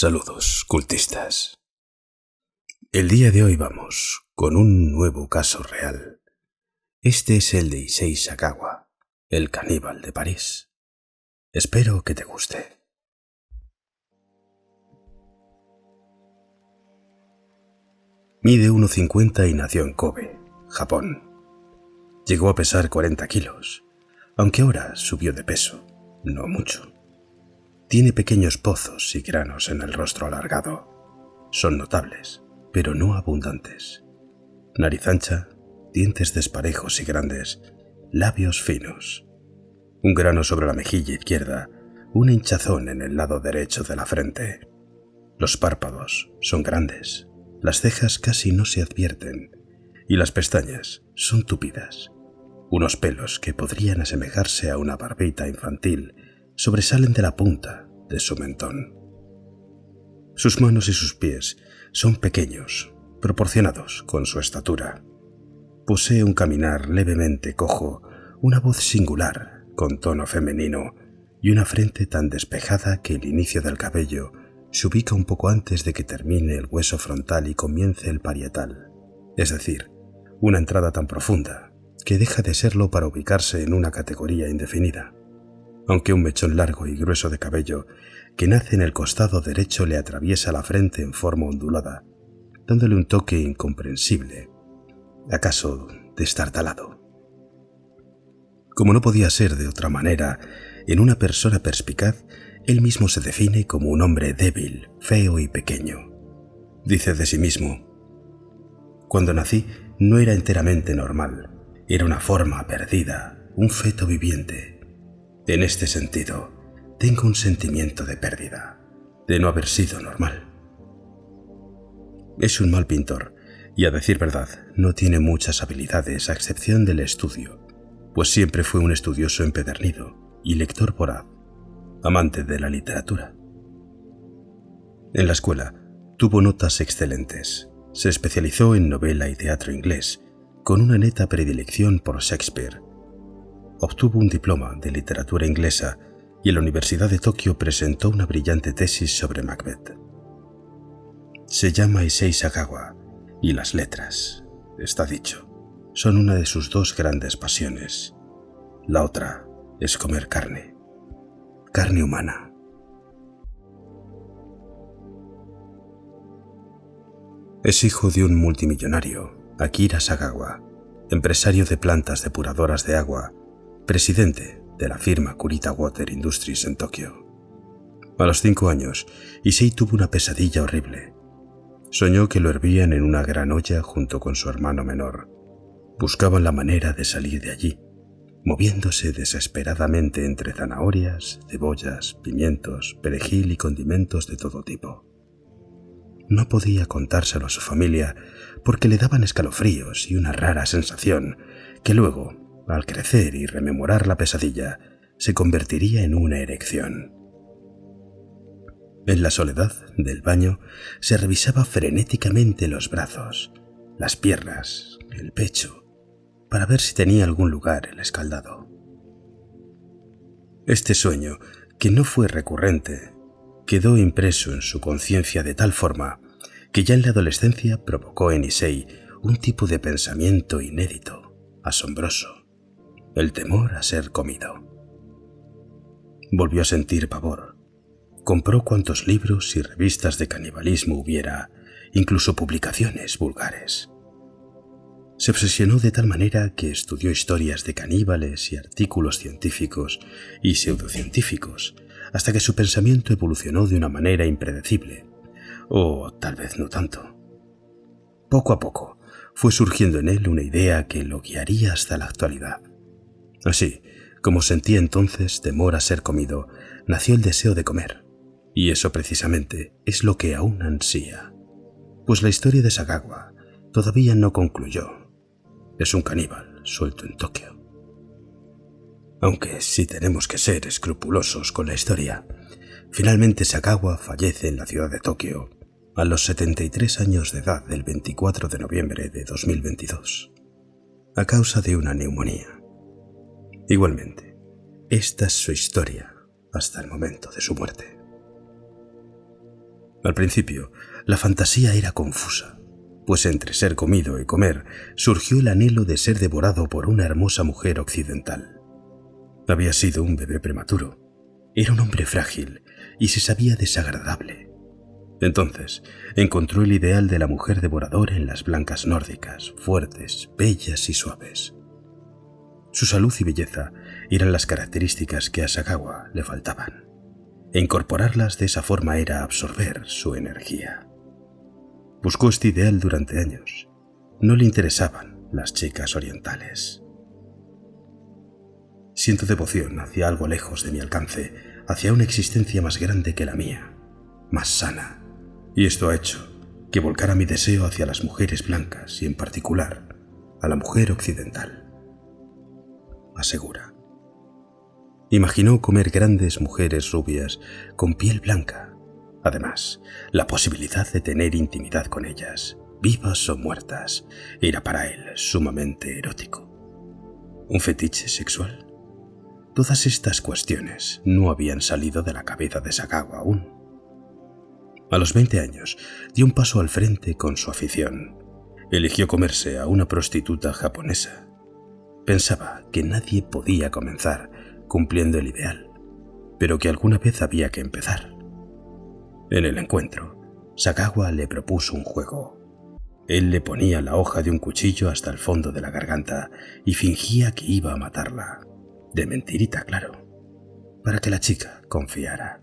Saludos, cultistas. El día de hoy vamos con un nuevo caso real. Este es el de Issei Sagawa, el caníbal de París. Espero que te guste. Mide 1,50 y nació en Kobe, Japón. Llegó a pesar 40 kilos, aunque ahora subió de peso, no mucho. Tiene pequeños pozos y granos en el rostro alargado. Son notables, pero no abundantes. Nariz ancha, dientes desparejos y grandes, labios finos. Un grano sobre la mejilla izquierda, un hinchazón en el lado derecho de la frente. Los párpados son grandes, las cejas casi no se advierten y las pestañas son tupidas. Unos pelos que podrían asemejarse a una barbita infantil sobresalen de la punta de su mentón. Sus manos y sus pies son pequeños, proporcionados con su estatura. Posee un caminar levemente cojo, una voz singular con tono femenino y una frente tan despejada que el inicio del cabello se ubica un poco antes de que termine el hueso frontal y comience el parietal, es decir, una entrada tan profunda que deja de serlo para ubicarse en una categoría indefinida. Aunque un mechón largo y grueso de cabello que nace en el costado derecho le atraviesa la frente en forma ondulada, dándole un toque incomprensible, acaso destartalado. Como no podía ser de otra manera, en una persona perspicaz, él mismo se define como un hombre débil, feo y pequeño. Dice de sí mismo: cuando nací no era enteramente normal, era una forma perdida, un feto viviente. En este sentido, tengo un sentimiento de pérdida, de no haber sido normal. Es un mal pintor y, a decir verdad, no tiene muchas habilidades a excepción del estudio, pues siempre fue un estudioso empedernido y lector voraz, amante de la literatura. En la escuela tuvo notas excelentes. Se especializó en novela y teatro inglés, con una neta predilección por Shakespeare. Obtuvo un diploma de literatura inglesa y en la Universidad de Tokio presentó una brillante tesis sobre Macbeth. Se llama Issei Sagawa y las letras, está dicho, son una de sus dos grandes pasiones. La otra es comer carne humana. Es hijo de un multimillonario, Akira Sagawa, empresario de plantas depuradoras de agua, presidente de la firma Kurita Water Industries en Tokio. A los 5 años, Issei tuvo una pesadilla horrible. Soñó que lo hervían en una gran olla junto con su hermano menor. Buscaban la manera de salir de allí, moviéndose desesperadamente entre zanahorias, cebollas, pimientos, perejil y condimentos de todo tipo. No podía contárselo a su familia porque le daban escalofríos y una rara sensación que luego, al crecer y rememorar la pesadilla, se convertiría en una erección. En la soledad del baño se revisaba frenéticamente los brazos, las piernas, el pecho, para ver si tenía algún lugar el escaldado. Este sueño, que no fue recurrente, quedó impreso en su conciencia de tal forma que ya en la adolescencia provocó en Issei un tipo de pensamiento inédito, asombroso: el temor a ser comido. Volvió a sentir pavor. Compró cuantos libros y revistas de canibalismo hubiera, incluso publicaciones vulgares. Se obsesionó de tal manera que estudió historias de caníbales y artículos científicos y pseudocientíficos, hasta que su pensamiento evolucionó de una manera impredecible, o tal vez no tanto. Poco a poco fue surgiendo en él una idea que lo guiaría hasta la actualidad. Así, como sentía entonces temor a ser comido, nació el deseo de comer, y eso precisamente es lo que aún ansía, pues la historia de Sagawa todavía no concluyó. Es un caníbal suelto en Tokio. Aunque si tenemos que ser escrupulosos con la historia, finalmente Sagawa fallece en la ciudad de Tokio a los 73 años de edad el 24 de noviembre de 2022, a causa de una neumonía. Igualmente, esta es su historia hasta el momento de su muerte. Al principio, la fantasía era confusa, pues entre ser comido y comer surgió el anhelo de ser devorado por una hermosa mujer occidental. Había sido un bebé prematuro, era un hombre frágil y se sabía desagradable. Entonces, encontró el ideal de la mujer devoradora en las blancas nórdicas, fuertes, bellas y suaves. Su salud y belleza eran las características que a Sagawa le faltaban, e incorporarlas de esa forma era absorber su energía. Buscó este ideal durante años. No le interesaban las chicas orientales. Siento devoción hacia algo lejos de mi alcance, hacia una existencia más grande que la mía, más sana, y esto ha hecho que volcara mi deseo hacia las mujeres blancas y en particular a la mujer occidental, asegura. Imaginó comer grandes mujeres rubias con piel blanca. Además, la posibilidad de tener intimidad con ellas, vivas o muertas, era para él sumamente erótico. ¿Un fetiche sexual? Todas estas cuestiones no habían salido de la cabeza de Sagawa aún. A los 20 años, dio un paso al frente con su afición. Eligió comerse a una prostituta japonesa. Pensaba que nadie podía comenzar cumpliendo el ideal, pero que alguna vez había que empezar. En el encuentro, Sagawa le propuso un juego. Él le ponía la hoja de un cuchillo hasta el fondo de la garganta y fingía que iba a matarla. De mentirita, claro, para que la chica confiara.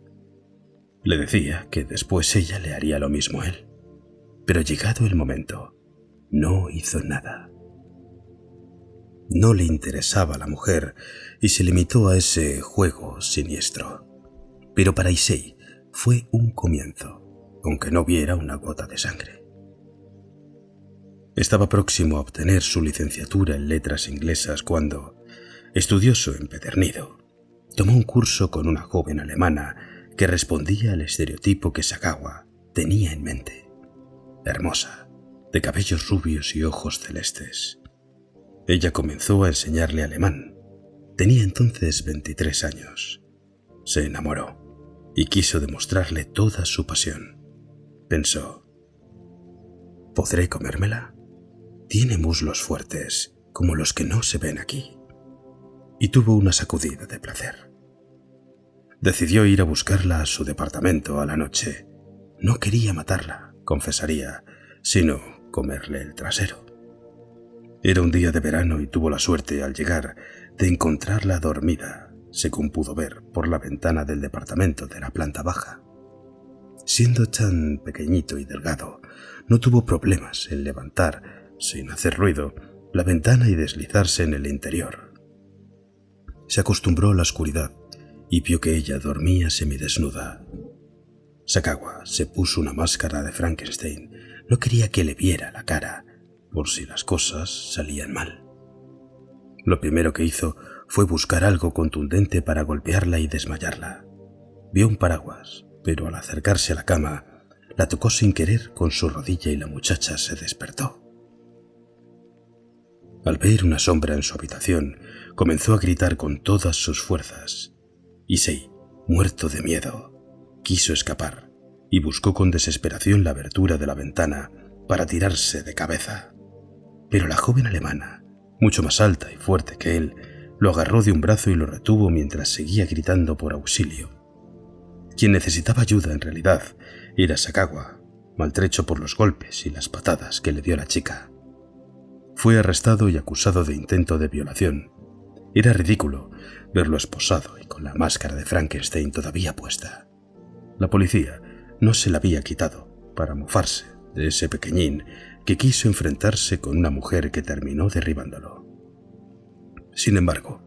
Le decía que después ella le haría lo mismo a él, pero llegado el momento, no hizo nada. No le interesaba la mujer y se limitó a ese juego siniestro. Pero para Issei fue un comienzo, aunque no viera una gota de sangre. Estaba próximo a obtener su licenciatura en letras inglesas cuando, estudioso empedernido, tomó un curso con una joven alemana que respondía al estereotipo que Sagawa tenía en mente. Hermosa, de cabellos rubios y ojos celestes. Ella comenzó a enseñarle alemán. Tenía entonces 23 años. Se enamoró y quiso demostrarle toda su pasión. Pensó, ¿podré comérmela? Tiene muslos fuertes, como los que no se ven aquí. Y tuvo una sacudida de placer. Decidió ir a buscarla a su departamento a la noche. No quería matarla, confesaría, sino comerle el trasero. Era un día de verano y tuvo la suerte, al llegar, de encontrarla dormida, según pudo ver por la ventana del departamento de la planta baja. Siendo tan pequeñito y delgado, no tuvo problemas en levantar, sin hacer ruido, la ventana y deslizarse en el interior. Se acostumbró a la oscuridad y vio que ella dormía semidesnuda. Sagawa se puso una máscara de Frankenstein. No quería que le viera la cara, por si las cosas salían mal. Lo primero que hizo fue buscar algo contundente para golpearla y desmayarla. Vio un paraguas, pero al acercarse a la cama, la tocó sin querer con su rodilla y la muchacha se despertó. Al ver una sombra en su habitación, comenzó a gritar con todas sus fuerzas. Issei, muerto de miedo, quiso escapar y buscó con desesperación la abertura de la ventana para tirarse de cabeza. Pero la joven alemana, mucho más alta y fuerte que él, lo agarró de un brazo y lo retuvo mientras seguía gritando por auxilio. Quien necesitaba ayuda en realidad era Sagawa, maltrecho por los golpes y las patadas que le dio la chica. Fue arrestado y acusado de intento de violación. Era ridículo verlo esposado y con la máscara de Frankenstein todavía puesta. La policía no se la había quitado para mofarse de ese pequeñín que quiso enfrentarse con una mujer que terminó derribándolo. Sin embargo,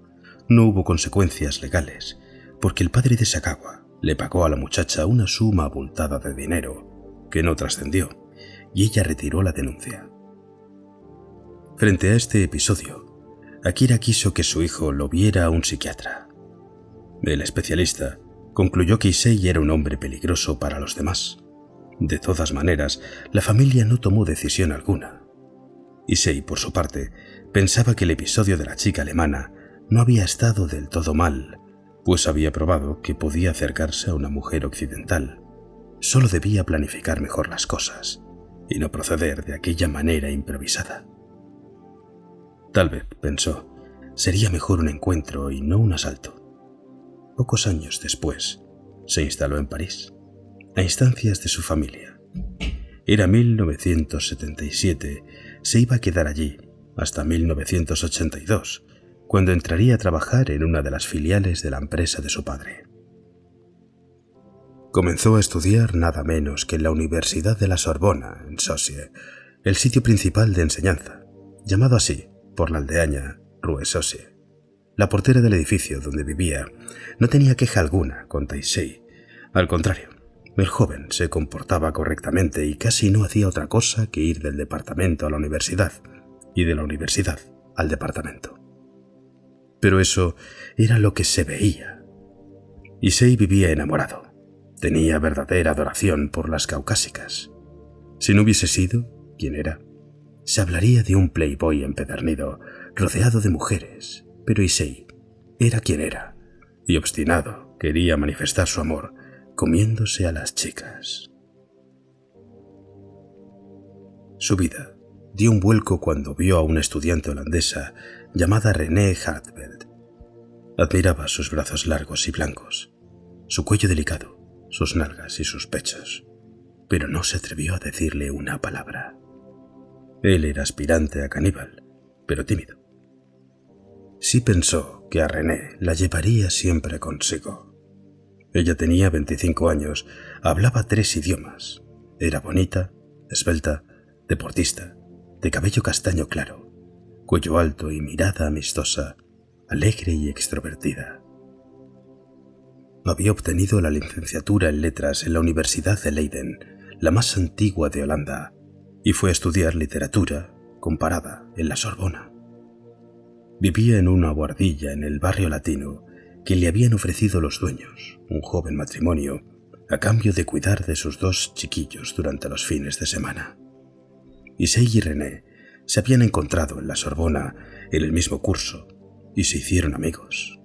no hubo consecuencias legales, porque el padre de Sagawa le pagó a la muchacha una suma abultada de dinero que no trascendió, y ella retiró la denuncia. Frente a este episodio, Akira quiso que su hijo lo viera a un psiquiatra. El especialista concluyó que Issei era un hombre peligroso para los demás. De todas maneras, la familia no tomó decisión alguna. Issei, por su parte, pensaba que el episodio de la chica alemana no había estado del todo mal, pues había probado que podía acercarse a una mujer occidental. Solo debía planificar mejor las cosas y no proceder de aquella manera improvisada. Tal vez, pensó, sería mejor un encuentro y no un asalto. Pocos años después, se instaló en París, a instancias de su familia. Era 1977, se iba a quedar allí hasta 1982, cuando entraría a trabajar en una de las filiales de la empresa de su padre. Comenzó a estudiar nada menos que en la Universidad de la Sorbona, en Saussure, el sitio principal de enseñanza, llamado así por la aldeaña Rue Saussure. La portera del edificio donde vivía no tenía queja alguna contra Issei. Al contrario, el joven se comportaba correctamente y casi no hacía otra cosa que ir del departamento a la universidad y de la universidad al departamento. Pero eso era lo que se veía. Issei vivía enamorado. Tenía verdadera adoración por las caucásicas. Si no hubiese sido quien era, se hablaría de un playboy empedernido, rodeado de mujeres, pero Issei era quien era, y obstinado quería manifestar su amor comiéndose a las chicas. Su vida dio un vuelco cuando vio a una estudiante holandesa llamada René Hartveld. Admiraba sus brazos largos y blancos, su cuello delicado, sus nalgas y sus pechos, pero no se atrevió a decirle una palabra. Él era aspirante a caníbal, pero tímido. Sí pensó que a René la llevaría siempre consigo. Ella tenía 25 años, hablaba 3 idiomas, era bonita, esbelta, deportista, de cabello castaño claro, cuello alto y mirada amistosa, alegre y extrovertida. Había obtenido la licenciatura en letras en la Universidad de Leiden, la más antigua de Holanda, y fue a estudiar literatura comparada en la Sorbona. Vivía en una guardilla en el barrio latino que le habían ofrecido los dueños, un joven matrimonio, a cambio de cuidar de sus 2 chiquillos durante los fines de semana. Issei y René se habían encontrado en la Sorbona en el mismo curso y se hicieron amigos.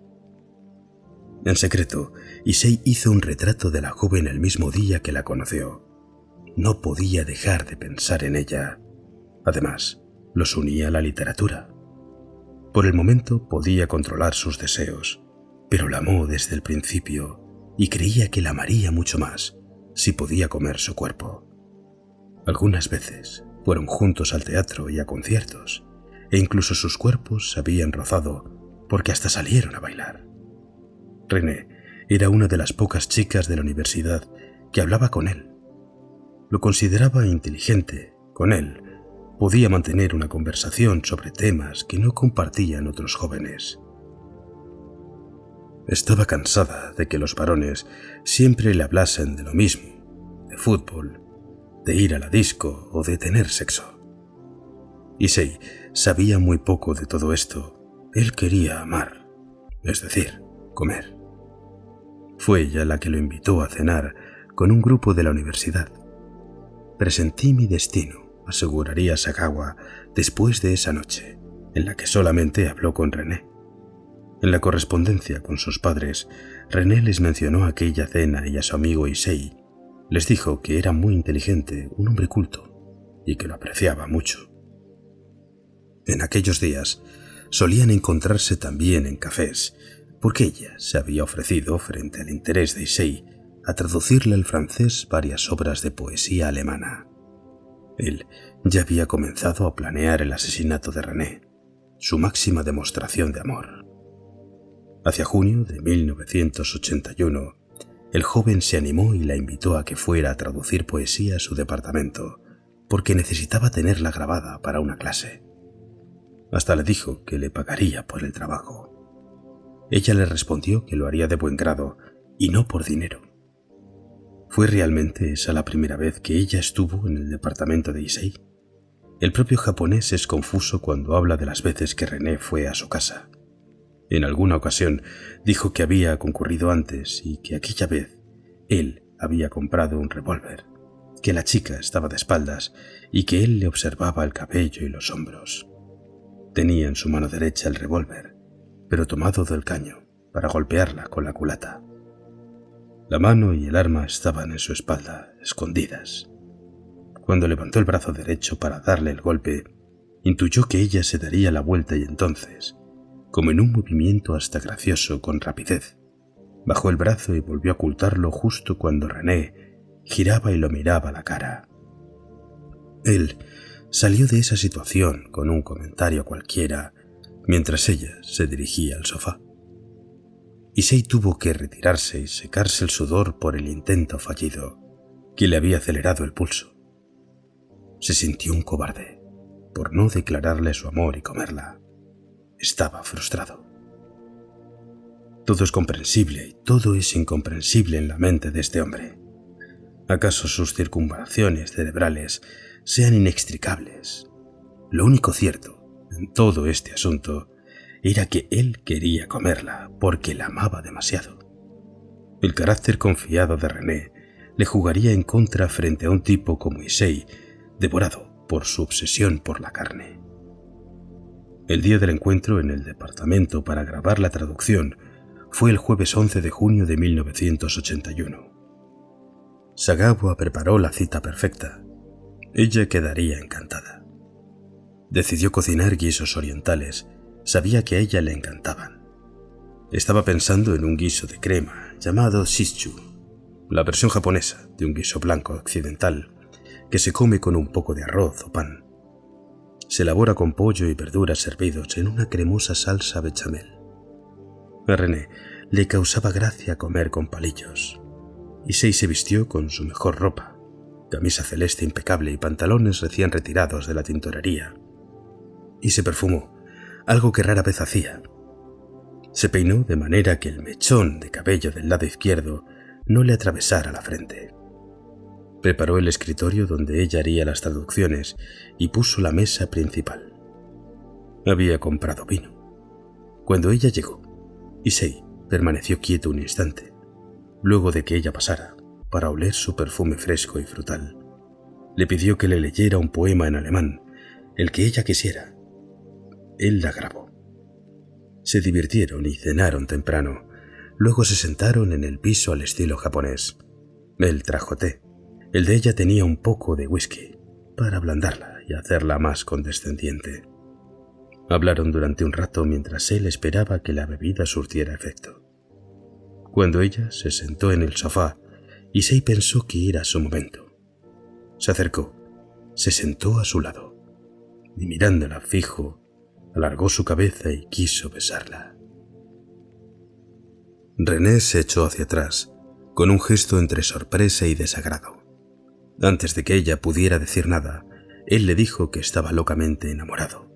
En secreto, Issei hizo un retrato de la joven el mismo día que la conoció. No podía dejar de pensar en ella. Además, los unía la literatura. Por el momento podía controlar sus deseos, pero la amó desde el principio y creía que la amaría mucho más si podía comer su cuerpo. Algunas veces fueron juntos al teatro y a conciertos, e incluso sus cuerpos se habían rozado porque hasta salieron a bailar. René era una de las pocas chicas de la universidad que hablaba con él. Lo consideraba inteligente. Con él podía mantener una conversación sobre temas que no compartían otros jóvenes. Estaba cansada de que los varones siempre le hablasen de lo mismo, de fútbol, de ir a la disco o de tener sexo. Issei sabía muy poco de todo esto. Él quería amar, es decir, comer. Fue ella la que lo invitó a cenar con un grupo de la universidad. Presentí mi destino, aseguraría Sagawa después de esa noche, en la que solamente habló con René. En la correspondencia con sus padres, René les mencionó aquella cena y a su amigo Issei. Les dijo que era muy inteligente, un hombre culto, y que lo apreciaba mucho. En aquellos días solían encontrarse también en cafés, porque ella se había ofrecido, frente al interés de Issei, a traducirle al francés varias obras de poesía alemana. Él ya había comenzado a planear el asesinato de René, su máxima demostración de amor. Hacia junio de 1981, el joven se animó y la invitó a que fuera a traducir poesía a su departamento, porque necesitaba tenerla grabada para una clase. Hasta le dijo que le pagaría por el trabajo. Ella le respondió que lo haría de buen grado y no por dinero. ¿Fue realmente esa la primera vez que ella estuvo en el departamento de Issei? El propio japonés es confuso cuando habla de las veces que René fue a su casa. En alguna ocasión dijo que había concurrido antes y que aquella vez él había comprado un revólver, que la chica estaba de espaldas y que él le observaba el cabello y los hombros. Tenía en su mano derecha el revólver, pero tomado del caño para golpearla con la culata. La mano y el arma estaban en su espalda, escondidas. Cuando levantó el brazo derecho para darle el golpe, intuyó que ella se daría la vuelta y entonces, como en un movimiento hasta gracioso con rapidez, bajó el brazo y volvió a ocultarlo justo cuando René giraba y lo miraba a la cara. Él salió de esa situación con un comentario cualquiera mientras ella se dirigía al sofá. Issei tuvo que retirarse y secarse el sudor por el intento fallido que le había acelerado el pulso. Se sintió un cobarde por no declararle su amor y comerla. Estaba frustrado. Todo es comprensible y todo es incomprensible en la mente de este hombre. ¿Acaso sus circunvalaciones cerebrales sean inextricables? Lo único cierto en todo este asunto era que él quería comerla porque la amaba demasiado. El carácter confiado de René le jugaría en contra frente a un tipo como Issei, devorado por su obsesión por la carne. El día del encuentro en el departamento para grabar la traducción fue el jueves 11 de junio de 1981. Sagawa preparó la cita perfecta. Ella quedaría encantada. Decidió cocinar guisos orientales. Sabía que a ella le encantaban. Estaba pensando en un guiso de crema llamado shichu, la versión japonesa de un guiso blanco occidental que se come con un poco de arroz o pan. Se elabora con pollo y verduras servidos en una cremosa salsa bechamel. A René le causaba gracia comer con palillos. Issei se vistió con su mejor ropa, camisa celeste impecable y pantalones recién retirados de la tintorería. Y se perfumó, algo que rara vez hacía. Se peinó de manera que el mechón de cabello del lado izquierdo no le atravesara la frente. Preparó el escritorio donde ella haría las traducciones y puso la mesa principal. Había comprado vino. Cuando ella llegó, Issei permaneció quieto un instante, luego de que ella pasara, para oler su perfume fresco y frutal. Le pidió que le leyera un poema en alemán, el que ella quisiera. Él la grabó. Se divirtieron y cenaron temprano. Luego se sentaron en el piso al estilo japonés. Él trajo té. El de ella tenía un poco de whisky, para ablandarla y hacerla más condescendiente. Hablaron durante un rato mientras él esperaba que la bebida surtiera efecto. Cuando ella se sentó en el sofá, Issei pensó que era su momento. Se acercó, se sentó a su lado y mirándola fijo, alargó su cabeza y quiso besarla. René se echó hacia atrás, con un gesto entre sorpresa y desagrado. Antes de que ella pudiera decir nada, él le dijo que estaba locamente enamorado,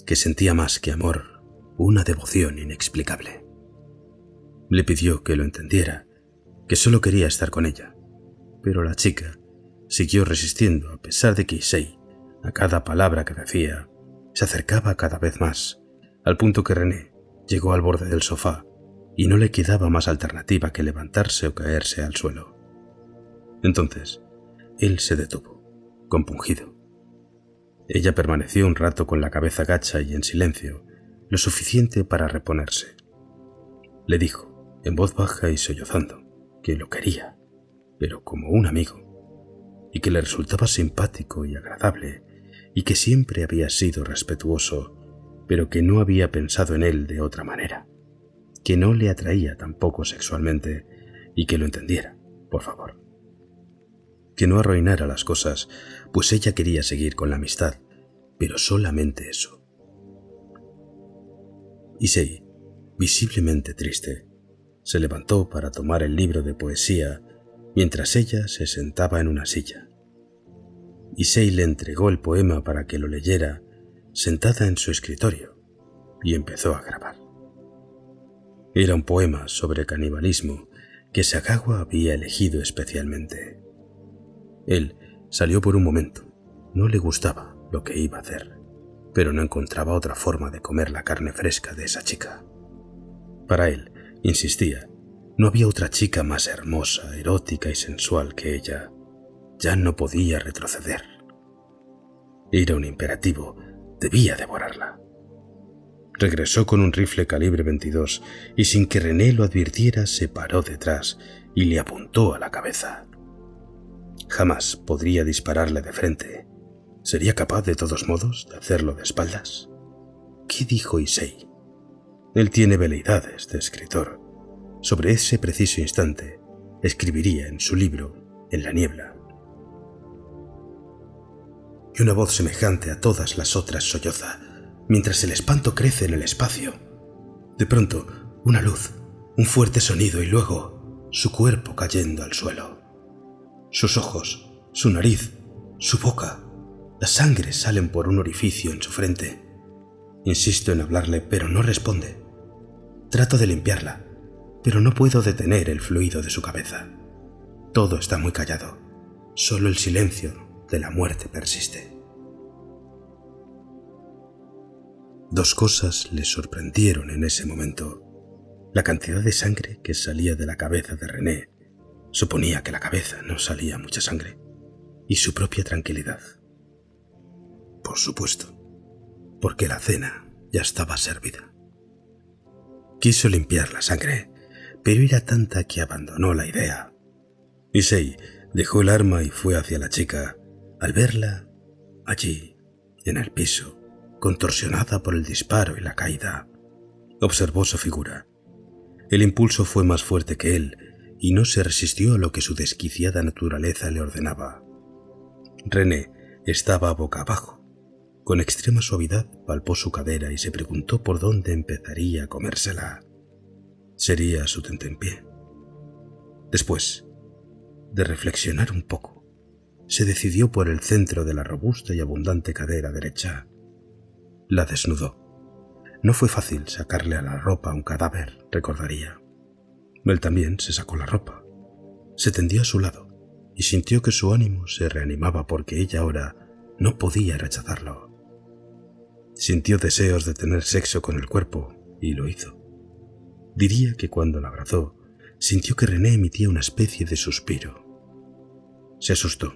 que sentía más que amor, una devoción inexplicable. Le pidió que lo entendiera, que solo quería estar con ella, pero la chica siguió resistiendo a pesar de que Issei, a cada palabra que decía, se acercaba cada vez más, al punto que René llegó al borde del sofá y no le quedaba más alternativa que levantarse o caerse al suelo. Entonces, él se detuvo, compungido. Ella permaneció un rato con la cabeza gacha y en silencio, lo suficiente para reponerse. Le dijo, en voz baja y sollozando, que lo quería, pero como un amigo, y que le resultaba simpático y agradable, y que siempre había sido respetuoso, pero que no había pensado en él de otra manera, que no le atraía tampoco sexualmente, y que lo entendiera, por favor. Que no arruinara las cosas, pues ella quería seguir con la amistad, pero solamente eso. Issei, visiblemente triste, se levantó para tomar el libro de poesía mientras ella se sentaba en una silla. Issei le entregó el poema para que lo leyera sentada en su escritorio y empezó a grabar. Era un poema sobre canibalismo que Sagawa había elegido especialmente. Él salió por un momento. No le gustaba lo que iba a hacer, pero no encontraba otra forma de comer la carne fresca de esa chica. Para él, insistía, no había otra chica más hermosa, erótica y sensual que ella. Ya no podía retroceder. Era un imperativo, debía devorarla. Regresó con un rifle calibre 22 y sin que René lo advirtiera se paró detrás y le apuntó a la cabeza. Jamás podría dispararle de frente. ¿Sería capaz de todos modos de hacerlo de espaldas? ¿Qué dijo Issei? Él tiene veleidades de escritor. Sobre ese preciso instante escribiría en su libro En la niebla. Y una voz semejante a todas las otras solloza, mientras el espanto crece en el espacio. De pronto, una luz, un fuerte sonido y luego su cuerpo cayendo al suelo. Sus ojos, su nariz, su boca. La sangre salen por un orificio en su frente. Insisto en hablarle, pero no responde. Trato de limpiarla, pero no puedo detener el fluido de su cabeza. Todo está muy callado. Solo el silencio de la muerte persiste. Dos cosas le sorprendieron en ese momento. La cantidad de sangre que salía de la cabeza de René. Suponía que la cabeza no salía mucha sangre. Y su propia tranquilidad. Por supuesto, porque la cena ya estaba servida. Quiso limpiar la sangre, pero era tanta que abandonó la idea. Issei dejó el arma y fue hacia la chica. Al verla, allí, en el piso, contorsionada por el disparo y la caída, observó su figura. El impulso fue más fuerte que él y no se resistió a lo que su desquiciada naturaleza le ordenaba. René estaba boca abajo. Con extrema suavidad palpó su cadera y se preguntó por dónde empezaría a comérsela. Sería su tentempié. Después de reflexionar un poco, se decidió por el centro de la robusta y abundante cadera derecha. La desnudó. No fue fácil sacarle a la ropa a un cadáver, recordaría. Él también se sacó la ropa. Se tendió a su lado y sintió que su ánimo se reanimaba porque ella ahora no podía rechazarlo. Sintió deseos de tener sexo con el cuerpo y lo hizo. Diría que cuando la abrazó, sintió que René emitía una especie de suspiro. Se asustó,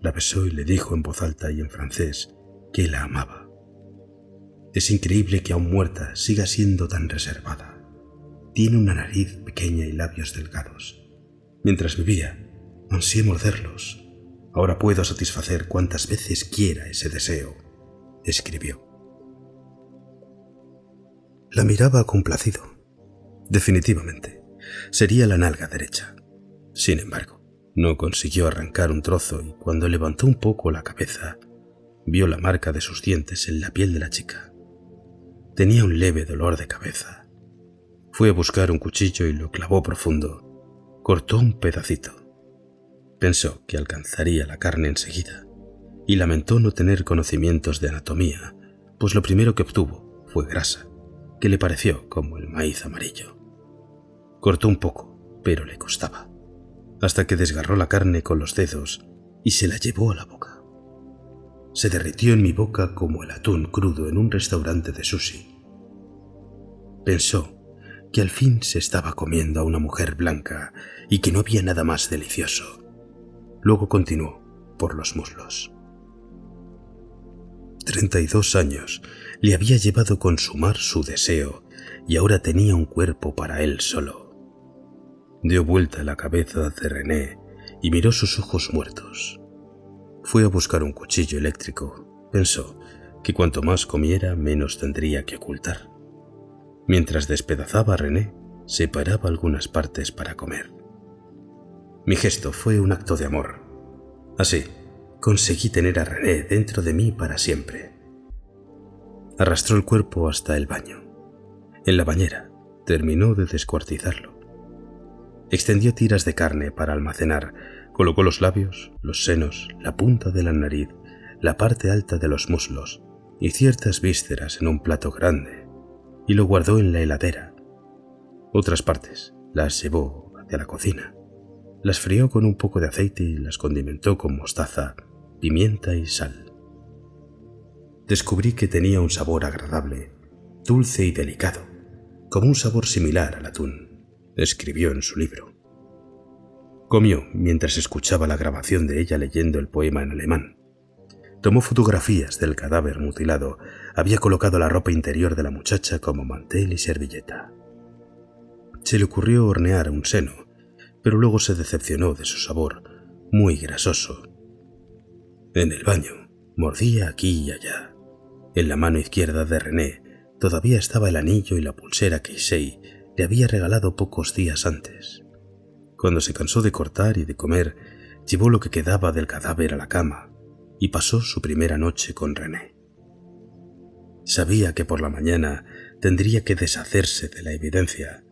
la besó y le dijo en voz alta y en francés que la amaba. Es increíble que aún muerta siga siendo tan reservada. Tiene una nariz pequeña y labios delgados. Mientras vivía, ansié morderlos. Ahora puedo satisfacer cuantas veces quiera ese deseo, escribió. La miraba complacido. Definitivamente, sería la nalga derecha. Sin embargo, no consiguió arrancar un trozo y cuando levantó un poco la cabeza, vio la marca de sus dientes en la piel de la chica. Tenía un leve dolor de cabeza. Fue a buscar un cuchillo y lo clavó profundo. Cortó un pedacito. Pensó que alcanzaría la carne enseguida y lamentó no tener conocimientos de anatomía, pues lo primero que obtuvo fue grasa, que le pareció como el maíz amarillo. Cortó un poco, pero le costaba, hasta que desgarró la carne con los dedos y se la llevó a la boca. Se derritió en mi boca como el atún crudo en un restaurante de sushi. Pensó que al fin se estaba comiendo a una mujer blanca y que no había nada más delicioso. Luego continuó por los muslos. 32 años le había llevado consumar su deseo y ahora tenía un cuerpo para él solo. Dio vuelta la cabeza de René y miró sus ojos muertos. Fue a buscar un cuchillo eléctrico. Pensó que cuanto más comiera, menos tendría que ocultar. Mientras despedazaba a René, separaba algunas partes para comer. Mi gesto fue un acto de amor. Así, conseguí tener a René dentro de mí para siempre. Arrastró el cuerpo hasta el baño. En la bañera, terminó de descuartizarlo. Extendió tiras de carne para almacenar, colocó los labios, los senos, la punta de la nariz, la parte alta de los muslos y ciertas vísceras en un plato grande y lo guardó en la heladera. Otras partes las llevó hacia la cocina. Las frió con un poco de aceite y las condimentó con mostaza, pimienta y sal. Descubrí que tenía un sabor agradable, dulce y delicado, como un sabor similar al atún, escribió en su libro. Comió mientras escuchaba la grabación de ella leyendo el poema en alemán. Tomó fotografías del cadáver mutilado, había colocado la ropa interior de la muchacha como mantel y servilleta. Se le ocurrió hornear un seno, pero luego se decepcionó de su sabor, muy grasoso. En el baño, mordía aquí y allá. En la mano izquierda de René todavía estaba el anillo y la pulsera que Issei le había regalado pocos días antes. Cuando se cansó de cortar y de comer, llevó lo que quedaba del cadáver a la cama y pasó su primera noche con René. Sabía que por la mañana tendría que deshacerse de la evidencia.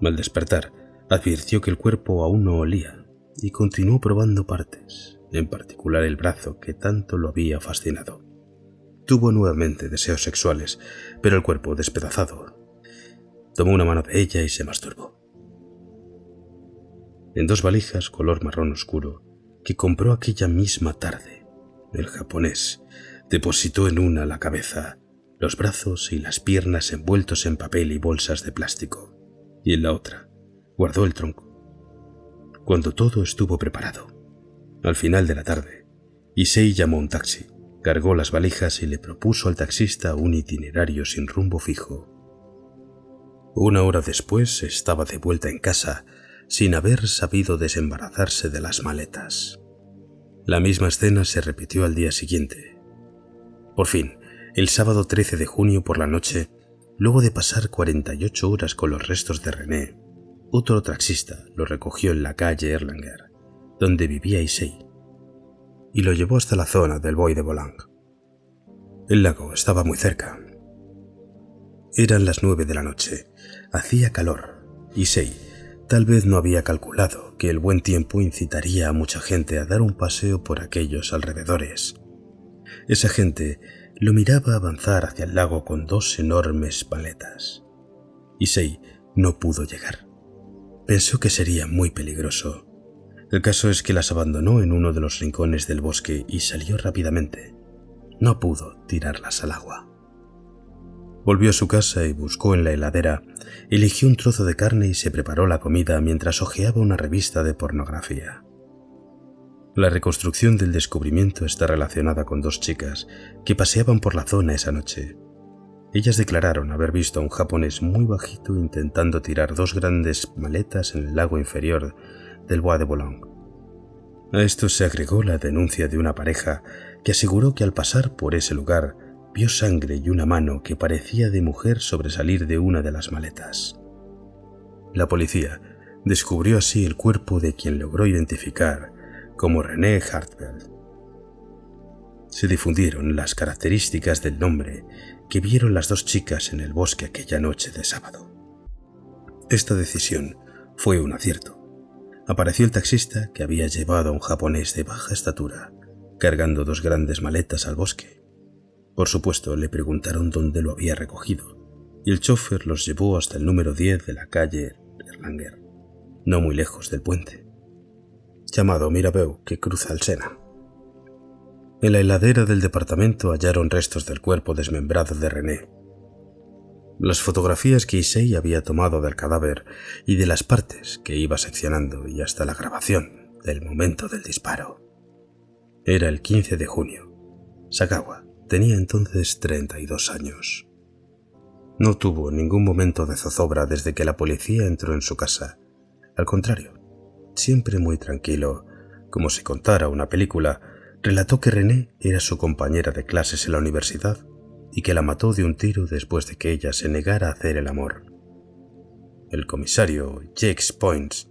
Al despertar, advirtió que el cuerpo aún no olía y continuó probando partes, en particular el brazo que tanto lo había fascinado. Tuvo nuevamente deseos sexuales, pero el cuerpo despedazado. Tomó una mano de ella y se masturbó. En 2 valijas color marrón oscuro que compró aquella misma tarde, el japonés depositó en una la cabeza, los brazos y las piernas envueltos en papel y bolsas de plástico, y en la otra guardó el tronco. Cuando todo estuvo preparado, al final de la tarde, Issei llamó un taxi, cargó las valijas y le propuso al taxista un itinerario sin rumbo fijo. 1 hora después estaba de vuelta en casa sin haber sabido desembarazarse de las maletas. La misma escena se repitió al día siguiente. Por fin, el sábado 13 de junio por la noche, luego de pasar 48 horas con los restos de René, otro taxista lo recogió en la calle Erlanger, donde vivía Issei, y lo llevó hasta la zona del Bois de Boulogne. El lago estaba muy cerca. Eran las 9 de la noche. Hacía calor. Issei tal vez no había calculado que el buen tiempo incitaría a mucha gente a dar un paseo por aquellos alrededores. Esa gente lo miraba avanzar hacia el lago con 2 enormes maletas. Issei no pudo llegar. Pensó que sería muy peligroso. El caso es que las abandonó en uno de los rincones del bosque y salió rápidamente. No pudo tirarlas al agua. Volvió a su casa y buscó en la heladera, eligió un trozo de carne y se preparó la comida mientras hojeaba una revista de pornografía. La reconstrucción del descubrimiento está relacionada con 2 chicas que paseaban por la zona esa noche. Ellas declararon haber visto a un japonés muy bajito intentando tirar 2 grandes maletas en el lago inferior del Bois de Boulogne. A esto se agregó la denuncia de una pareja que aseguró que al pasar por ese lugar vio sangre y una mano que parecía de mujer sobresalir de una de las maletas. La policía descubrió así el cuerpo de quien logró identificar como René Hartwell. Se difundieron las características del nombre que vieron las 2 chicas en el bosque aquella noche de sábado. Esta decisión fue un acierto. Apareció el taxista que había llevado a un japonés de baja estatura, cargando 2 grandes maletas al bosque. Por supuesto, le preguntaron dónde lo había recogido, y el chofer los llevó hasta el número 10 de la calle Erlanger, no muy lejos del puente, llamado Mirabeau, que cruza el Sena. En la heladera del departamento hallaron restos del cuerpo desmembrado de René. Las fotografías que Issei había tomado del cadáver y de las partes que iba seccionando y hasta la grabación del momento del disparo. Era el 15 de junio. Sagawa tenía entonces 32 años. No tuvo ningún momento de zozobra desde que la policía entró en su casa. Al contrario, siempre muy tranquilo, como si contara una película, relató que René era su compañera de clases en la universidad y que la mató de un tiro después de que ella se negara a hacer el amor. El comisario Jacques Poins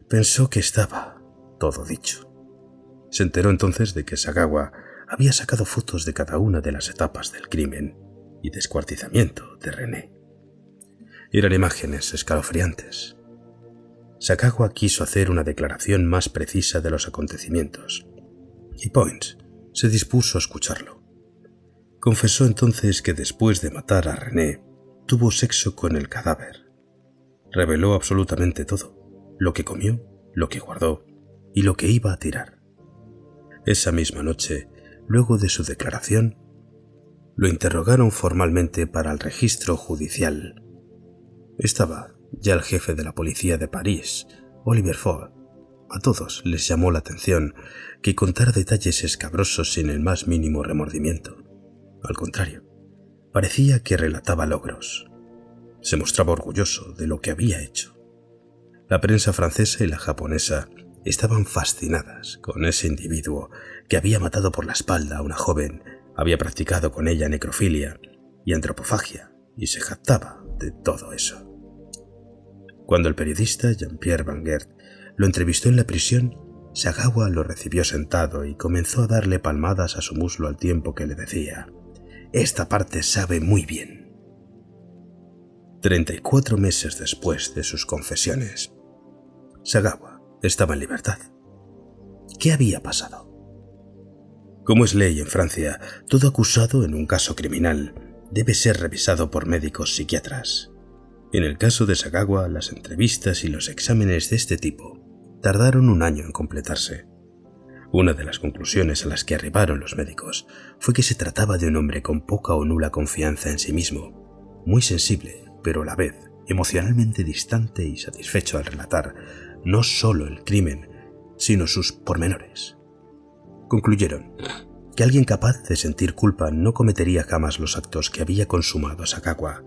pensó que estaba todo dicho. Se enteró entonces de que Sagawa había sacado fotos de cada una de las etapas del crimen y descuartizamiento de René. Eran imágenes escalofriantes. Sagawa quiso hacer una declaración más precisa de los acontecimientos, y Poins se dispuso a escucharlo. Confesó entonces que después de matar a René, tuvo sexo con el cadáver. Reveló absolutamente todo, lo que comió, lo que guardó y lo que iba a tirar. Esa misma noche, luego de su declaración, lo interrogaron formalmente para el registro judicial. Estaba ya el jefe de la policía de París, Olivier Faure. A todos les llamó la atención que contara detalles escabrosos sin el más mínimo remordimiento. Al contrario, parecía que relataba logros. Se mostraba orgulloso de lo que había hecho. La prensa francesa y la japonesa estaban fascinadas con ese individuo que había matado por la espalda a una joven, había practicado con ella necrofilia y antropofagia, y se jactaba de todo eso. Cuando el periodista Jean-Pierre Vanguert lo entrevistó en la prisión, Sagawa lo recibió sentado y comenzó a darle palmadas a su muslo al tiempo que le decía: «Esta parte sabe muy bien». 34 meses después de sus confesiones, Sagawa estaba en libertad. ¿Qué había pasado? Como es ley en Francia, todo acusado en un caso criminal debe ser revisado por médicos psiquiatras. En el caso de Sagawa, las entrevistas y los exámenes de este tipo tardaron un año en completarse. Una de las conclusiones a las que arribaron los médicos fue que se trataba de un hombre con poca o nula confianza en sí mismo, muy sensible, pero a la vez emocionalmente distante y satisfecho al relatar no solo el crimen, sino sus pormenores. Concluyeron que alguien capaz de sentir culpa no cometería jamás los actos que había consumado Sagawa.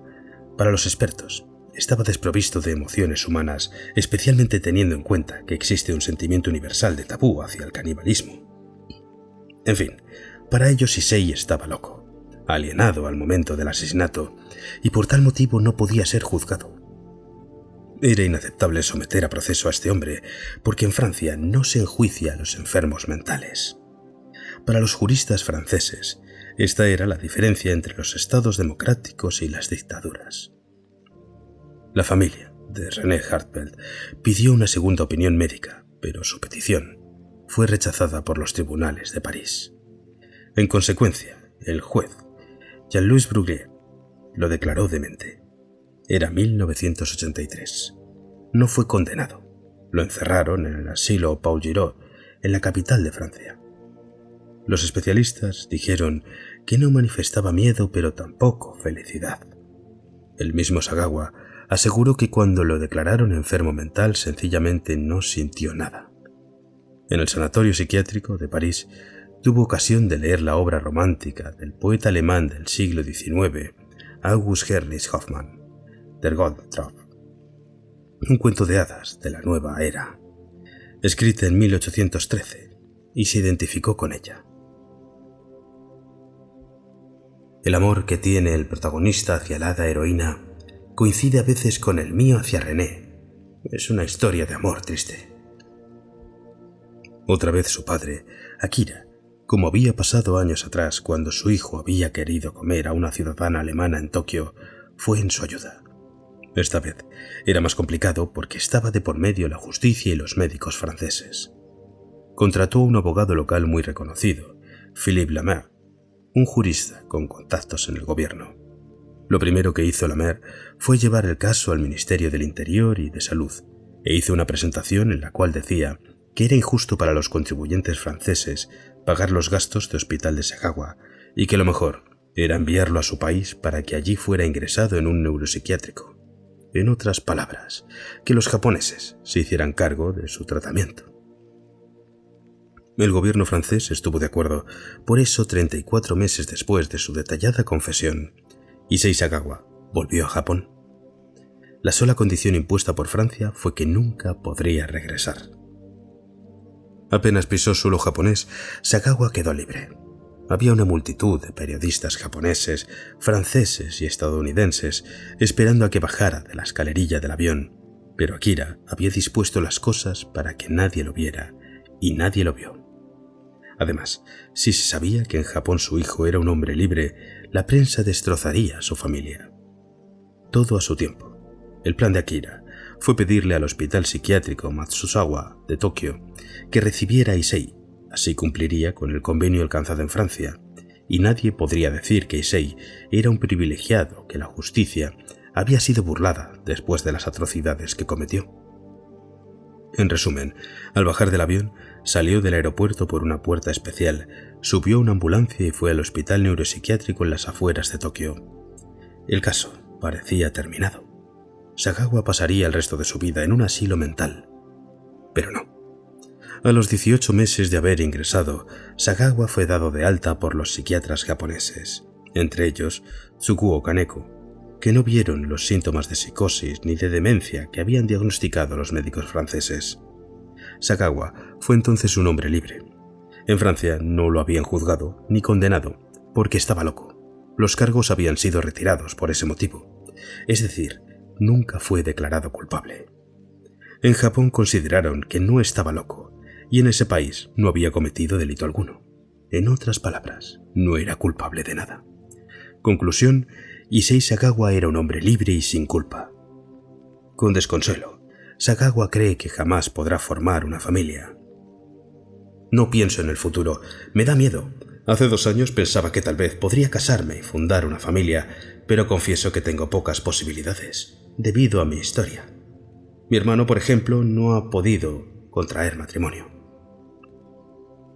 Para los expertos, estaba desprovisto de emociones humanas, especialmente teniendo en cuenta que existe un sentimiento universal de tabú hacia el canibalismo. En fin, para ellos Issei estaba loco, alienado al momento del asesinato, y por tal motivo no podía ser juzgado. Era inaceptable someter a proceso a este hombre, porque en Francia no se enjuicia a los enfermos mentales. Para los juristas franceses, esta era la diferencia entre los estados democráticos y las dictaduras. La familia de René Hartwell pidió una segunda opinión médica, pero su petición fue rechazada por los tribunales de París. En consecuencia, el juez, Jean-Louis Bruguier, lo declaró demente. Era 1983. No fue condenado. Lo encerraron en el asilo Paul Giraud, en la capital de Francia. Los especialistas dijeron que no manifestaba miedo, pero tampoco felicidad. El mismo Sagawa aseguró que cuando lo declararon enfermo mental sencillamente no sintió nada. En el sanatorio psiquiátrico de París tuvo ocasión de leer la obra romántica del poeta alemán del siglo XIX, August Herrlich Hoffmann, Der Goldtropf, un cuento de hadas de la nueva era, escrita en 1813, y se identificó con ella. El amor que tiene el protagonista hacia la hada heroína coincide a veces con el mío hacia René. Es una historia de amor triste. Otra vez su padre, Akira, como había pasado años atrás cuando su hijo había querido comer a una ciudadana alemana en Tokio, fue en su ayuda. Esta vez era más complicado porque estaba de por medio la justicia y los médicos franceses. Contrató a un abogado local muy reconocido, Philippe Lemaire, un jurista con contactos en el gobierno. Lo primero que hizo Lemaire fue llevar el caso al Ministerio del Interior y de Salud, e hizo una presentación en la cual decía que era injusto para los contribuyentes franceses pagar los gastos de hospital de Sagawa y que lo mejor era enviarlo a su país para que allí fuera ingresado en un neuropsiquiátrico. En otras palabras, que los japoneses se hicieran cargo de su tratamiento. El gobierno francés estuvo de acuerdo, por eso 34 meses después de su detallada confesión, Issei Sagawa volvió a Japón. La sola condición impuesta por Francia fue que nunca podría regresar. Apenas pisó suelo japonés, Sagawa quedó libre. Había una multitud de periodistas japoneses, franceses y estadounidenses esperando a que bajara de la escalerilla del avión, pero Akira había dispuesto las cosas para que nadie lo viera, y nadie lo vio. Además, si se sabía que en Japón su hijo era un hombre libre, la prensa destrozaría a su familia. Todo a su tiempo. El plan de Akira fue pedirle al hospital psiquiátrico Matsuzawa de Tokio que recibiera a Issei. Así cumpliría con el convenio alcanzado en Francia, y nadie podría decir que Issei era un privilegiado, que la justicia había sido burlada después de las atrocidades que cometió. En resumen, al bajar del avión, salió del aeropuerto por una puerta especial, subió a una ambulancia y fue al hospital neuropsiquiátrico en las afueras de Tokio. El caso parecía terminado. Sagawa pasaría el resto de su vida en un asilo mental. Pero no. A los 18 meses de haber ingresado, Sagawa fue dado de alta por los psiquiatras japoneses, entre ellos Tsukuo Kaneko. que no vieron los síntomas de psicosis ni de demencia que habían diagnosticado los médicos franceses. Sagawa fue entonces un hombre libre. En Francia no lo habían juzgado ni condenado porque estaba loco. Los cargos habían sido retirados por ese motivo. Es decir, nunca fue declarado culpable. En Japón consideraron que no estaba loco y en ese país no había cometido delito alguno. En otras palabras, no era culpable de nada. Conclusión: Issei Sagawa era un hombre libre y sin culpa. Con desconsuelo, Sagawa cree que jamás podrá formar una familia. No pienso en el futuro, me da miedo. Hace 2 años pensaba que tal vez podría casarme y fundar una familia, pero confieso que tengo pocas posibilidades, debido a mi historia. Mi hermano, por ejemplo, no ha podido contraer matrimonio.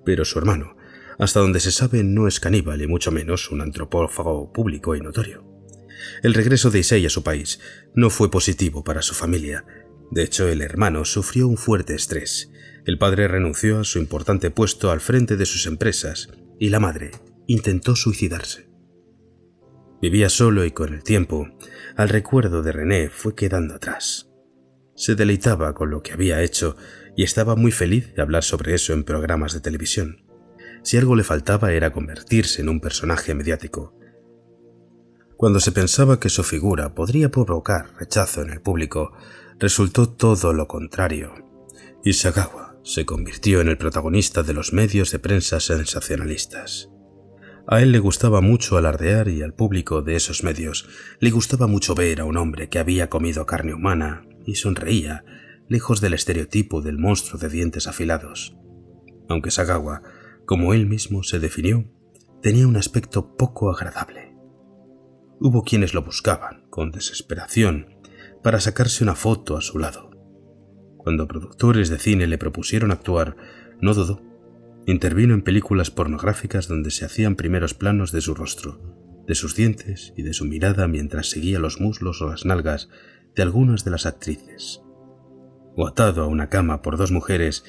Pero su hermano, hasta donde se sabe, no es caníbal y mucho menos un antropófago público y notorio. El regreso de Issei a su país no fue positivo para su familia. De hecho, el hermano sufrió un fuerte estrés. El padre renunció a su importante puesto al frente de sus empresas y la madre intentó suicidarse. Vivía solo y con el tiempo, al recuerdo de René fue quedando atrás. Se deleitaba con lo que había hecho y estaba muy feliz de hablar sobre eso en programas de televisión. Si algo le faltaba era convertirse en un personaje mediático. Cuando se pensaba que su figura podría provocar rechazo en el público, resultó todo lo contrario, y Sagawa se convirtió en el protagonista de los medios de prensa sensacionalistas. A él le gustaba mucho alardear y al público de esos medios le gustaba mucho ver a un hombre que había comido carne humana y sonreía, lejos del estereotipo del monstruo de dientes afilados. Aunque Sagawa, como él mismo se definió, tenía un aspecto poco agradable. Hubo quienes lo buscaban, con desesperación, para sacarse una foto a su lado. Cuando productores de cine le propusieron actuar, no dudó. Intervino en películas pornográficas donde se hacían primeros planos de su rostro, de sus dientes y de su mirada mientras seguía los muslos o las nalgas de algunas de las actrices. O atado a una cama por 2 mujeres.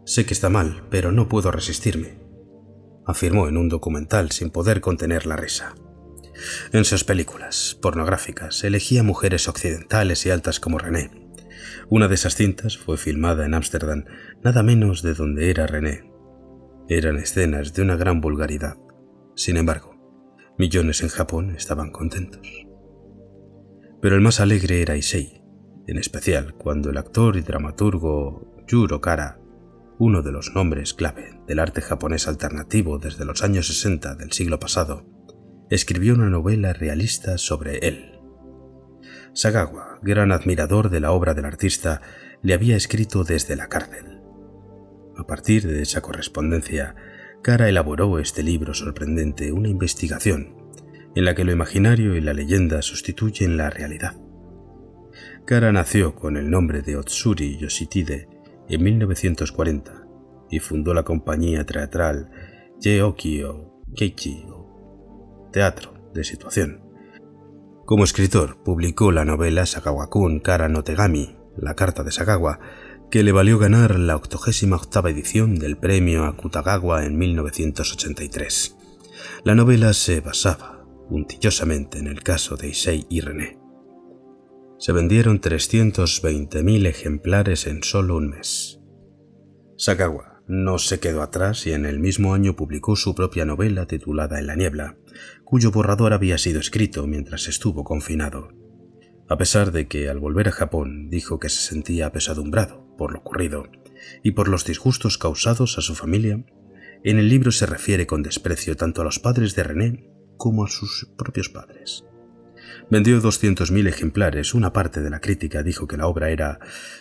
«Sé que está mal, pero no puedo resistirme», afirmó en un documental sin poder contener la risa. En sus películas pornográficas elegía mujeres occidentales y altas como René. Una de esas cintas fue filmada en Ámsterdam, nada menos de donde era René. Eran escenas de una gran vulgaridad. Sin embargo, millones en Japón estaban contentos. Pero el más alegre era Issei, en especial cuando el actor y dramaturgo Juro Kara, uno de los nombres clave del arte japonés alternativo desde los años 60 del siglo pasado, escribió una novela realista sobre él. Sagawa, gran admirador de la obra del artista, le había escrito desde la cárcel. A partir de esa correspondencia, Kara elaboró este libro sorprendente, una investigación, en la que lo imaginario y la leyenda sustituyen la realidad. Kara nació con el nombre de Otsuri Yoshitide en 1940 y fundó la compañía teatral Yeoki-o Keiichi, teatro de situación. Como escritor, publicó la novela Sagawa-kun Kara no Tegami, la carta de Sagawa, que le valió ganar la 88ª edición del premio Akutagawa en 1983. La novela se basaba puntillosamente en el caso de Issei y René. Se vendieron 320.000 ejemplares en solo un mes. Sagawa no se quedó atrás y en el mismo año publicó su propia novela titulada En la niebla, cuyo borrador había sido escrito mientras estuvo confinado. A pesar de que al volver a Japón dijo que se sentía apesadumbrado por lo ocurrido y por los disgustos causados a su familia, en el libro se refiere con desprecio tanto a los padres de René como a sus propios padres. Vendió 200.000 ejemplares. Una parte de la crítica dijo que la obra era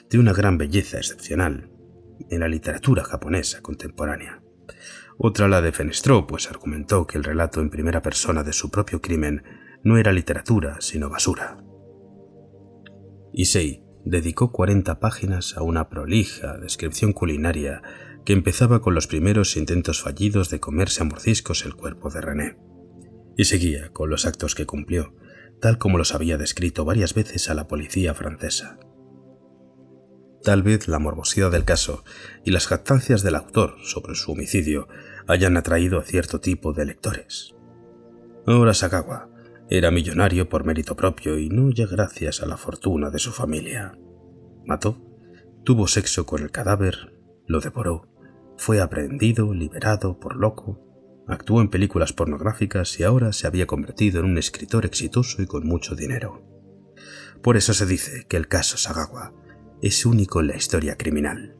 de una gran belleza excepcional en la literatura japonesa contemporánea. Otra la defenestró, pues argumentó que el relato en primera persona de su propio crimen no era literatura, sino basura. Issei dedicó 40 páginas a una prolija descripción culinaria que empezaba con los primeros intentos fallidos de comerse a mordiscos el cuerpo de René, y seguía con los actos que cumplió, tal como los había descrito varias veces a la policía francesa. Tal vez la morbosidad del caso y las jactancias del autor sobre su homicidio hayan atraído a cierto tipo de lectores. Ahora Sagawa Era millonario por mérito propio y no ya gracias a la fortuna de su familia. Mató, tuvo sexo con el cadáver, lo devoró, fue aprehendido, liberado por loco, actuó en películas pornográficas y ahora se había convertido en un escritor exitoso y con mucho dinero. Por eso se dice que el caso Sagawa es único en la historia criminal.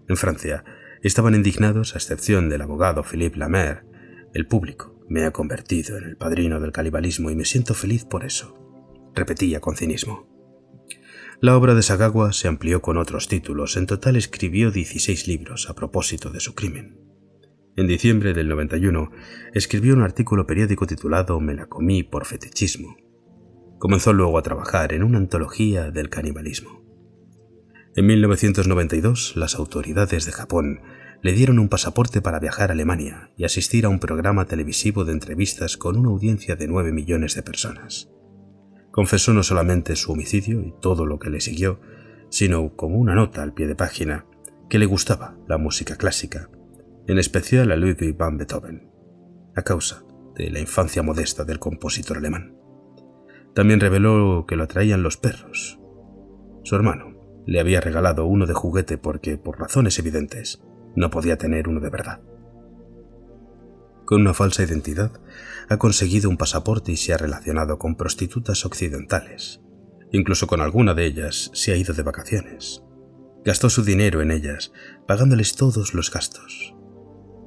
En Francia estaban indignados a excepción del abogado Philippe Lamer. El público me ha convertido en el padrino del canibalismo y me siento feliz por eso, repetía con cinismo. La obra de Sagawa se amplió con otros títulos. En total escribió 16 libros a propósito de su crimen. En diciembre del 91 escribió un artículo periódico titulado Me la comí por fetichismo. Comenzó luego a trabajar en una antología del canibalismo. En 1992, las autoridades de Japón le dieron un pasaporte para viajar a Alemania y asistir a un programa televisivo de entrevistas con una audiencia de 9 millones de personas. Confesó no solamente su homicidio y todo lo que le siguió, sino como una nota al pie de página que le gustaba la música clásica, en especial a Ludwig van Beethoven, a causa de la infancia modesta del compositor alemán. También reveló que lo atraían los perros. Su hermano le había regalado uno de juguete porque, por razones evidentes, no podía tener uno de verdad. Con una falsa identidad, ha conseguido un pasaporte y se ha relacionado con prostitutas occidentales. Incluso con alguna de ellas se ha ido de vacaciones. Gastó su dinero en ellas, pagándoles todos los gastos.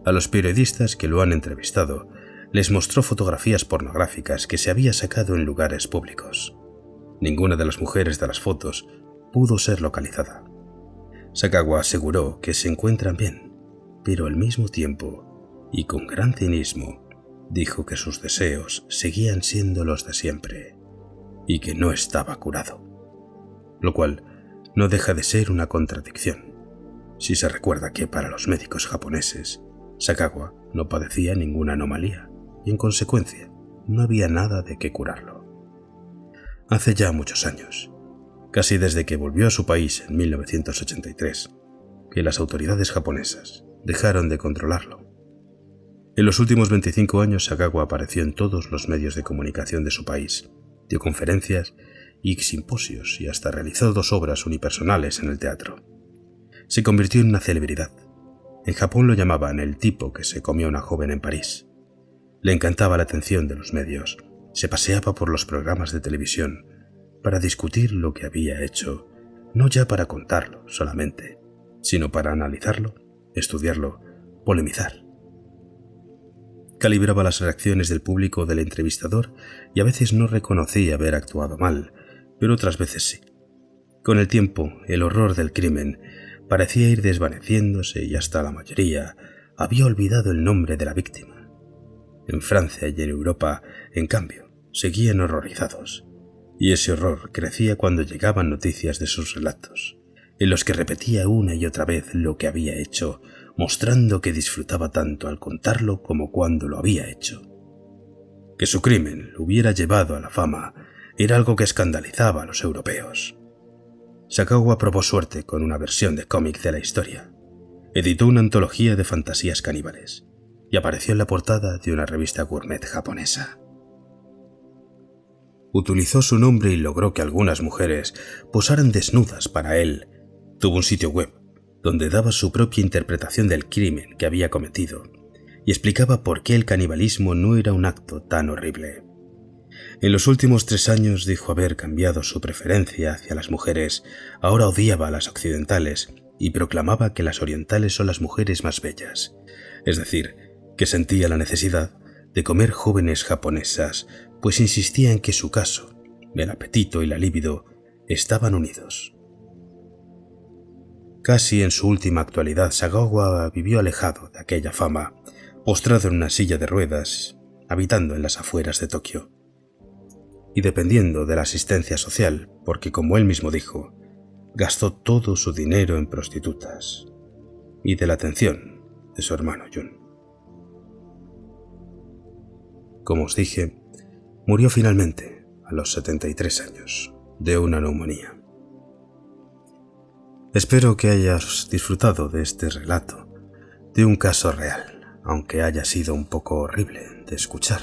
A los periodistas que lo han entrevistado, les mostró fotografías pornográficas que se había sacado en lugares públicos. Ninguna de las mujeres de las fotos pudo ser localizada. Sagawa aseguró que se encuentran bien, pero al mismo tiempo, y con gran cinismo, dijo que sus deseos seguían siendo los de siempre y que no estaba curado, lo cual no deja de ser una contradicción, si se recuerda que para los médicos japoneses, Sagawa no padecía ninguna anomalía y en consecuencia no había nada de qué curarlo. Hace ya muchos años, casi desde que volvió a su país en 1983, que las autoridades japonesas dejaron de controlarlo. En los últimos 25 años, Sagawa apareció en todos los medios de comunicación de su país, dio conferencias y simposios y hasta realizó 2 obras unipersonales en el teatro. Se convirtió en una celebridad. En Japón lo llamaban el tipo que se comió a una joven en París. Le encantaba la atención de los medios. Se paseaba por los programas de televisión para discutir lo que había hecho, no ya para contarlo solamente, sino para analizarlo, estudiarlo, polemizar. Calibraba las reacciones del público o del entrevistador y a veces no reconocía haber actuado mal, pero otras veces sí. Con el tiempo, el horror del crimen parecía ir desvaneciéndose y hasta la mayoría había olvidado el nombre de la víctima. En Francia y en Europa, en cambio, seguían horrorizados, y ese horror crecía cuando llegaban noticias de sus relatos, en los que repetía una y otra vez lo que había hecho, mostrando que disfrutaba tanto al contarlo como cuando lo había hecho. Que su crimen lo hubiera llevado a la fama era algo que escandalizaba a los europeos. Sagawa probó suerte con una versión de cómic de la historia. Editó una antología de fantasías caníbales y apareció en la portada de una revista gourmet japonesa. Utilizó su nombre y logró que algunas mujeres posaran desnudas para él. Tuvo un sitio web donde daba su propia interpretación del crimen que había cometido y explicaba por qué el canibalismo no era un acto tan horrible. En los últimos 3 años dijo haber cambiado su preferencia hacia las mujeres, ahora odiaba a las occidentales y proclamaba que las orientales son las mujeres más bellas, es decir, que sentía la necesidad de comer jóvenes japonesas, pues insistía en que su caso, el apetito y la libido, estaban unidos. Casi en su última actualidad, Sagawa vivió alejado de aquella fama, postrado en una silla de ruedas, habitando en las afueras de Tokio, y dependiendo de la asistencia social, porque como él mismo dijo, gastó todo su dinero en prostitutas y de la atención de su hermano Jun. Como os dije, murió finalmente a los 73 años de una neumonía. Espero que hayas disfrutado de este relato, de un caso real, aunque haya sido un poco horrible de escuchar.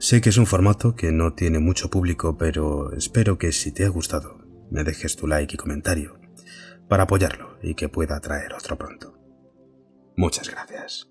Sé que es un formato que no tiene mucho público, pero espero que si te ha gustado, me dejes tu like y comentario para apoyarlo y que pueda traer otro pronto. Muchas gracias.